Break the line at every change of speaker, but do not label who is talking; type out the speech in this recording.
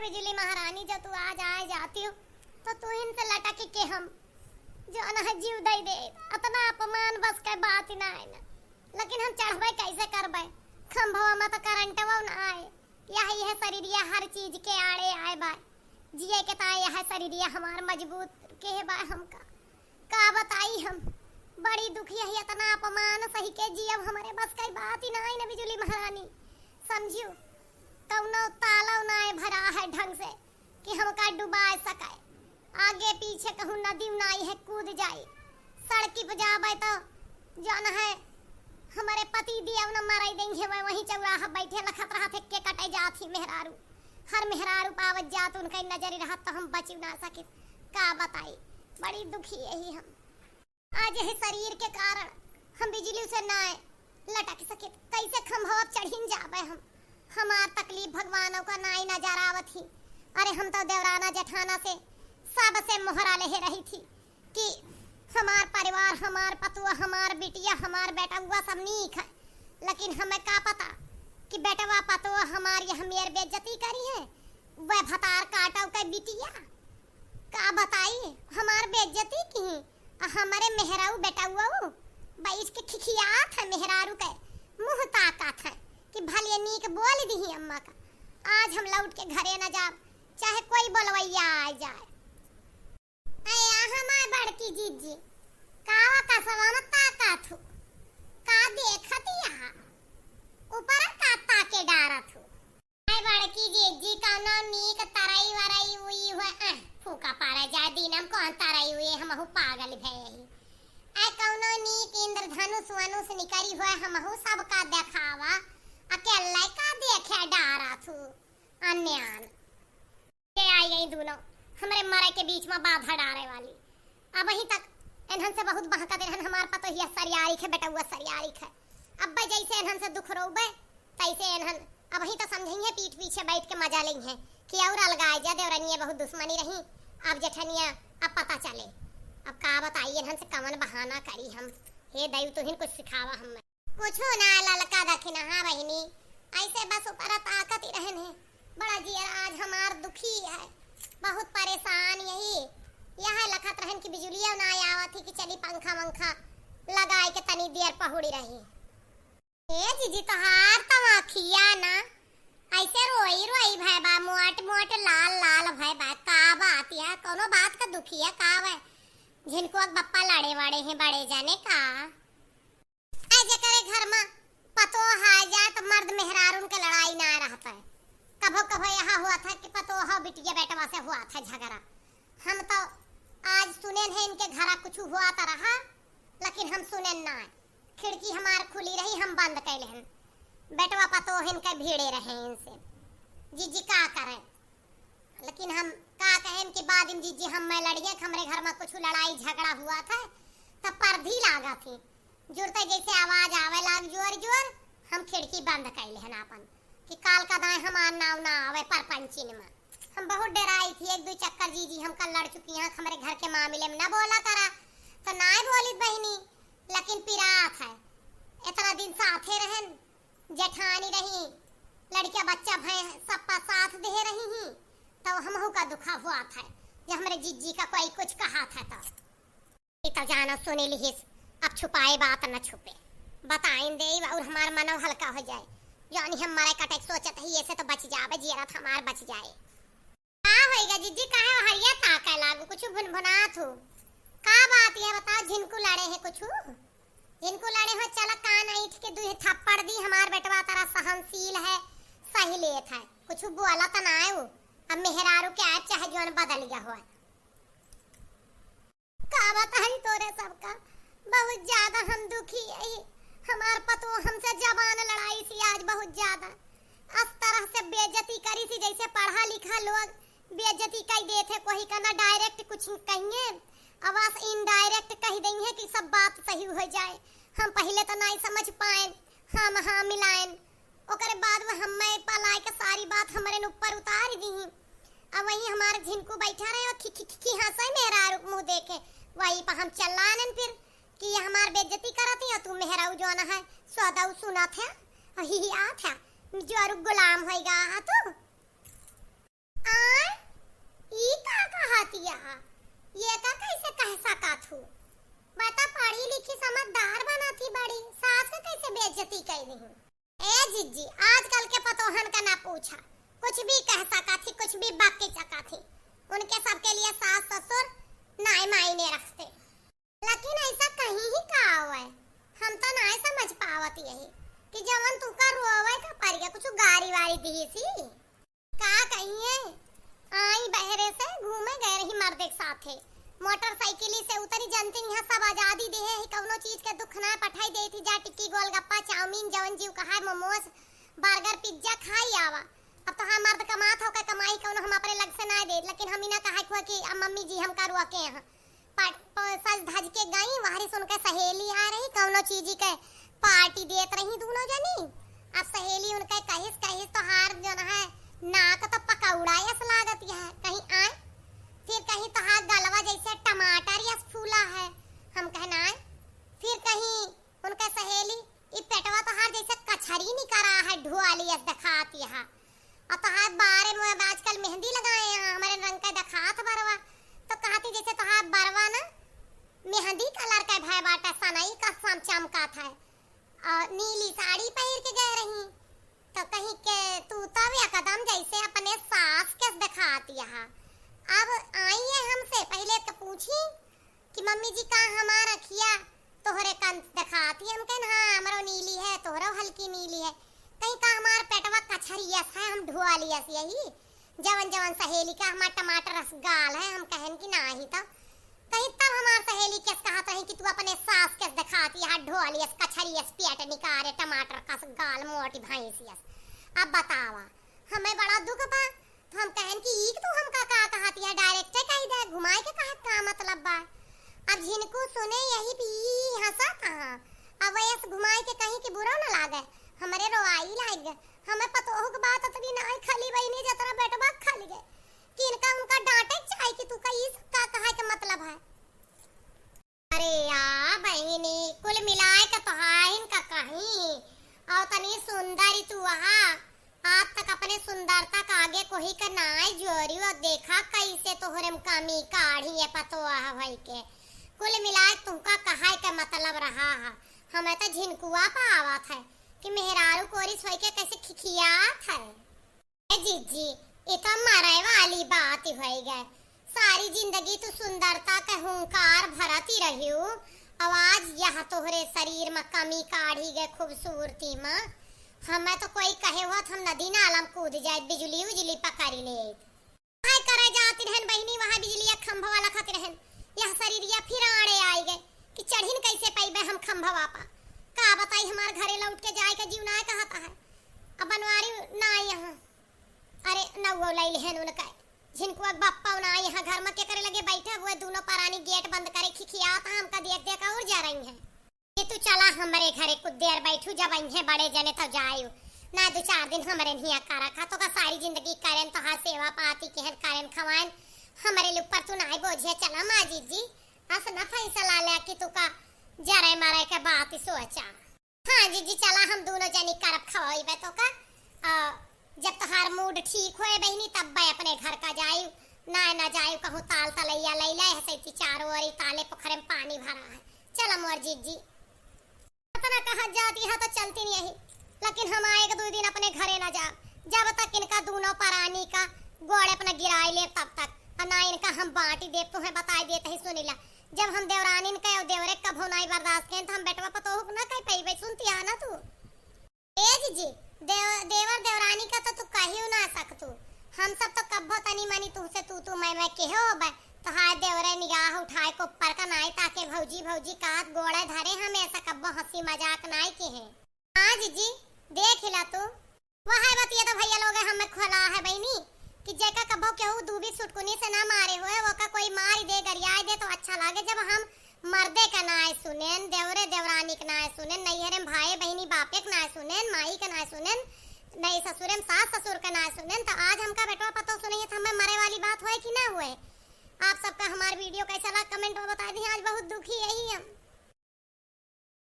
बिजली महारानी जब तू आज आए जाती हो तो तू इनसे लटक के हम जो न जीव दे दे इतना अपमान बस के बात ही ना है ना। लेकिन हम चढ़बे कैसे करबे खंभवा में तो करंट वो ना आए यही है शरीरिया हर चीज के आड़े आए बा जिए के ता यह शरीरिया हमार मजबूत के बा हमका का बताई हम बड़ी दुखी है इतना अपमान सही के जीव हमारे बस कई बात ही ना है ना बिजली महारानी समझियो कौनो ताला ना भरा है ढंग से कि हमका डुबा सके आगे पीछे कहूँ नदी नाई है कूद जाए सड़की पे जाबे तो जान है हमारे पति दिया न माराई देंगे वहीं चौराहा बैठे लखत रहा थे के कटे जाती मेहरारू हर मेहरारू पावत जात उनका नजर रहा तो हम बच ना सके का बताई बड़ी दुखी यही हम आज है शरीर के कारण हम बिजली से ना लटक सके कैसे खंभवा चढ़िन जाबे हम हमार तकलीफ भगवानों का नाई नजर आवत ही अरे हम तो देवराना जेठाना से सबसे मोहरा ले रही थी कि हमार परिवार हमार पतुआ हमार बिटिया हमार बेटा हुआ सब नीक है लेकिन हमें का पता कि बेटवा पतुआ हमार ये मेर बेइज्जती करी है वह भतार काटा का बिटिया का बताई हमार बेइज्जती की हमारे मेहरारू बेटा हुआ भाई इसके खिखियात है मेहरारू के मुंह ताकत है कि भले नीक बोल दी अम्मा का आज हम लौट के घरे न जा चाहे कोई बोलवैया आ जाए हमार बड़की जीजी कावा का सवामत ताकत हो का देखत यहाँ ऊपर का ताके डारत हो आई बड़की जीजी का ना नीक तरई वरई हुई है फूका पारा जा दिनम कौन तरई हुई हमहु पागल भई आई कौनो नीक इंद्रधनुष वनुष निकरी हुआ हमहु सबका देखावा अकेला का देखे डारत हो अन्यान के आई गई दोनों हमरे मरे के बीच में बाधा डारे वाली अब वहीं तक एनहन से बहुत बहका दे हमार पतो हिया सरियारी है बेटा हुआ सरियारी है अब जैसे एनहन से दुख रोबे तैसे एनहन अब वहीं तो समझेंगे पीठ पीछे बैठ के मजा लेंगे कि और अलगाए जा देवरनिया बहुत दुश्मनी रही अब जेठनिया अब पता चले अब का बताइए एनहन से कवन बहाना करी हम हे दैव तुहिन कुछ सिखावा हम कुछो ना ललका दखिन हां बहिनी ऐसे बस ऊपर ताकत ही रहन है बड़ा जिया आज हमार दुखी है बहुत परेशान यही यहाँ लखत रहन की बिजलियां ना आवत थी कि चली पंखा मंखा लगाए के तनी देर पहुड़ी रही ए जीजी तोहार तमाखिया ना ऐसे रोई रोई भाई बा मोट मोट लाल लाल भाई बा का बात या कोनो बात का दुखिया का है जिनको बप्पा लड़े वाड़े हैं बड़े जाने का ऐसे करे घर में पतो हा जा तो मर्द मेहरारून के लड़ाई ना रहता है कभो कभो यहाँ हुआ था कि पतो हो बिटिया बेटवा से हुआ था झगड़ा हम तो आज सुने है इनके घर कुछ हुआ तो रहा लेकिन हम सुने ना खिड़की हमार खुली रही हम बंद कैले हैं बेटवा पतो इनके भीड़े रहे इनसे जीजी का करे लेकिन हम का कहें कि बाद इन जीजी हम मैं लड़िए हमरे घर में कुछ लड़ाई झगड़ा हुआ था तब पर्दी लागा थी जुरते जैसे आवाज आवे लाग जोर जोर हम खिड़की बंद कैले हैं अपन कि काल का दाए हमार नाव ना आवे परपंचिन में हम बहुत डराई थी एक दो चक्कर जीजी हम कल लड़ चुकी हैं हमारे घर के मामले में ना बोला करा तो ना बोली बहनी लेकिन पिरात है इतना दिन साथे रहन जेठानी रही लड़कियां बच्चा भय सबका साथ दे रही ही तो हमहू का दुखा हुआ था जब हमारे जीजी का कोई कुछ कहा था तो जानो सुने ली अब छुपाए बात न छुपे बताएं दे और हमारा मन हल्का हो जाए यानी हम मारे कटक सोचत ही ऐसे तो बच जावे जियरा हमार बच जाए का होएगा जीजी काहे हरिया ताका लागू कुछ भुनभुनात हो का बात है बताओ जिनको लड़े हैं कुछ जिनको लड़े हो चला कान ऐठ के दुई थप्पड़ दी हमार बेटवा तारा सहनशील है सही लेत है कुछ बोला त ना है वो अब मेहरारू के ऐप चाहे जोन बदल गया हुआ का बताई तोरे सबका बहुत ज्यादा हम दुखी है हमार पतो हमसे जबान लड़ाई सी आज बहुत ज्यादा इस तरह से बेइज्जती करी सी जैसे पढ़ा लिखा लोग बेइज्जती कह देते कोई का ना डायरेक्ट कुछ कहिए आवाज इनडायरेक्ट कह देंगे कि सब बात सही हो जाए हम पहले तो नहीं समझ पाए हम हाँ मिलाएं ओकरे बाद में हम मैं पलाए के सारी बात हमारे ऊपर उतार दी अब वही हमारे झिनको बैठा रहे और खी हंसा मेरा मुंह देखे वही पर हम चलाने फिर कि ये हमार बेइज्जती करती है तू मेहराऊ जो ना है सौदा सुना था ही आ था जो गुलाम होएगा तो आ भी कह सका थी, कुछ भी बक के चका थी। उनके सबके लिए सास ससुर नाई मायने रखते। लेकिन ऐसा कहीं ही कहा हुआ है, हम तो ना समझ पावत यही कि जवन तू का रोवे का पर गया कुछ गाड़ी वाड़ी दी सी का कहिए। आई बहरे से घूमे गए रही मर्द एक साथे, मोटरसाइकिल से उतरी जनती यहाँ सब आजादी दे है, कौनो चीज के दुख ना पठाई दे थी, जा टिक्की गोलगप्पा चाउमीन जवन जीव कहा मोमोज बर्गर पिज्जा खाई आवा। अब तो हम मर्द कमात हो के कमाई कौनो हम अपने लग से ना दे, लेकिन हम इना कहा हुआ कि मम्मी जी हम करुआ के यहाँ सज धज के गई, वहां सुन के सहेली आ रही कौनो चीज के पार्टी देत रही दोनों जनी। अब सहेली उनके कहिस कहिस तो हार जो है नाक तो पकौड़ा यस लागत है, कहीं आए फिर कहीं तो हाथ गलवा जैसे टमाटर यस फूला है, हम कहना है फिर कहीं उनके सहेली ये पेटवा तो हार जैसे कछरी निकरा है ढुआली यस दिखाती है। और तो हाथ बारे में आजकल मेहंदी लगाए हैं हमारे रंग का दिखात बरवा, तो कहती जैसे तो हाथ बरवा ना मेहंदी कलर का भाई बाटा सनई का चमका था और नीली साड़ी पहन के गए रही, तो कहीं के तू तब या कदम जैसे अपने सास के दिखाती है। अब आई है हमसे पहले तो पूछी कि मम्मी जी का हमारा खिया तोहरे कंत दिखाती है, हम कहन हाँ हमारो नीली है तोहरो हल्की नीली है, कहीं का हमार पेटवा कछरिया है हम ढुआ लिया यही जवन जवन सहेली का हमार टमाटर रसगाल है, हम कहन कि ना ही तब कहीं तब हमार सहेली के कहा तो कि तू अपने सास के दिखाती है ढुआ लिया कछरिया पेट निकारे टमाटर का गाल मोटी भैंसिया। अब बतावा हमें बड़ा दुख बा, तो हम कहन कि ई तू हमका का कहती है डायरेक्ट कह दे घुमाए के कहा का मतलब बा। अब जिनको सुने यही भी हंसा कहां, अब ऐसे घुमाए के कहीं कि बुरा ना लागे हमारे रोआई लागे, हमें पतो हो के बात तभी ना खाली वही नहीं जतरा बेटवा खाली गए कि इनका उनका डांटे चाहे कि तू का ई का कहा के मतलब है। अरे यार बहनी कुल मिलाए के तो हाइन का कहीं और तनी सुंदरी तू वहां आज तक अपने सुंदरता का आगे कोई का नाय जोरी और देखा कैसे तोहरे कमी काढ़ी है पतो है भाई के कुल मिलाए तुमका कहाई का मतलब रहा है। हमें तो झिनकुआ पावत है कि मेहरारू कोरी सोई के कैसे खिखियात है। जीजी ये तो मरे वाली बात ही हो गए, सारी जिंदगी तू सुंदरता का हुंकार भरती रही हो, आवाज यहाँ तोहरे शरीर में कमी काढ़ी गए खूबसूरती में, हमें तो कोई कहे हुआ हम नदी नालम कूद जाए बिजली उजली पकड़ ले हाय करे जाती रहन बहनी वहां बिजली खंभा वाला खाती रहन, यह शरीर या फिर आड़े आई गए कि चढ़िन कैसे पाइबे हम खंभा वापा का बताई हमारे घरे लौट के जाए का जीव ना कहता है। अब बनवारी ना यहाँ अरे नवो लई लेहन उनका जिनको अब बाप्पा ना यहाँ घर में के करे लगे बैठे हुए दोनों परानी गेट बंद करे खिखियाता हमका देख देख और जा रही है ये तू चला हमारे घरे कुछ देर बैठू जब इन्हें बड़े जने तो जायू ना 2-4 दिन हमारे नहीं का रखा तो का सारी जिंदगी करें तो हाँ सेवा पाती के करें खवाएं हमारे ऊपर तू ना बोझे चला माजी जी अस न फैसला ले कि तू का जरे मारे के बात सोचा। हाँ जीजी चला हम दोनों जनी करब खवाइबे तो का जब तोहार मूड ठीक होए बहनी तब मैं अपने घर का जायू ना जायू कहूँ ताल तलैया ले ले हसैती चारों ओर ताले पोखरे में पानी भरा है चला मोर जीजी पता कहा जाती है तो चलती नहीं है, लेकिन हम आएगा 2 दिन अपने घरे ना जा जब तक इनका दोनों परानी का गोड़ अपना गिराई ले तब तक ना इनका हम बांटी दे तो है बताई देते ही सुनीला जब हम देवरानी का और देवरे कब हो नहीं बर्दाश्त करें तो हम बेटवा पतो हो ना कहीं पई सुनती है ना तू ए जीजी देवर देवरानी का तो तू कहियो ना सकतू, हम सब तो कब्बो तनी मनी तुमसे तू मैं कहो बे तो हाय देवरे निगाह उठाए को ऊपर का नाई ताके भौजी भौजी कात गोड़े धरे हम ऐसा कब्बो हंसी मजाक नाई के है। हां जीजी देख ला तू वह है बतिया तो भैया लोग हमें खोला है बहनी कि जेका कब्बो केहू दूबी सुटकुनी से ना मारे हुए वो का कोई मार दे गरियाए दे तो अच्छा लागे जब हम मर्दे का नाय सुनेन देवरे देवरानी का नाय सुनेन नैहरे में भाई बहनी बापे का नाय सुनेन माई का नाय सुनेन नई ससुरे में सास ससुर का नाय सुनेन तो आज हमका बेटवा पतो सुनेंगे तो हमें मरे वाली बात होए कि ना हुए। आप सबका हमारा वीडियो कैसा लगा कमेंट में बता दी, आज बहुत दुखी यही हम।